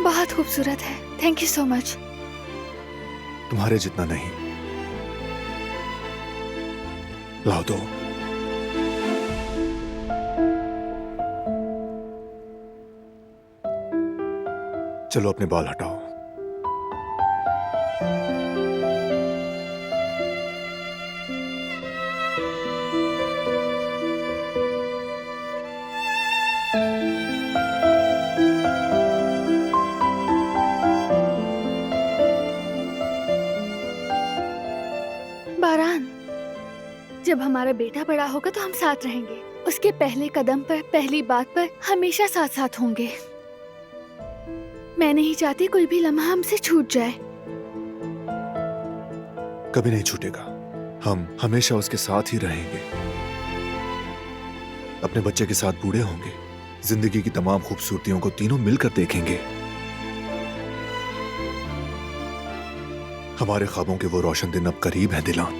बहुत खूबसूरत है। Thank you so much. तुम्हारे जितना नहीं। लाओ दो। चलो अपने बाल हटाओ। बारान, जब हमारा बेटा बड़ा होगा तो हम साथ रहेंगे। उसके पहले कदम पर, पहली बात पर हमेशा साथ साथ होंगे। मैं नहीं चाहती कोई भी लम्हा हमसे छूट जाए। कभी नहीं छूटेगा। हम हमेशा उसके साथ ही रहेंगे। अपने बच्चे के साथ बूढ़े होंगे। जिंदगी की तमाम खूबसूरतियों को तीनों मिलकर देखेंगे। हमारे ख्वाबों के वो रोशन दिन अब करीब हैं दिलान।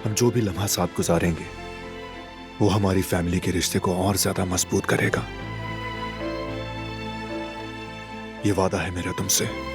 हम जो भी लम्हा साथ गुजारेंगे वो हमारी फैमिली के रिश्ते को और ज्यादा मजबूत करेगा। ये वादा है मेरा तुमसे।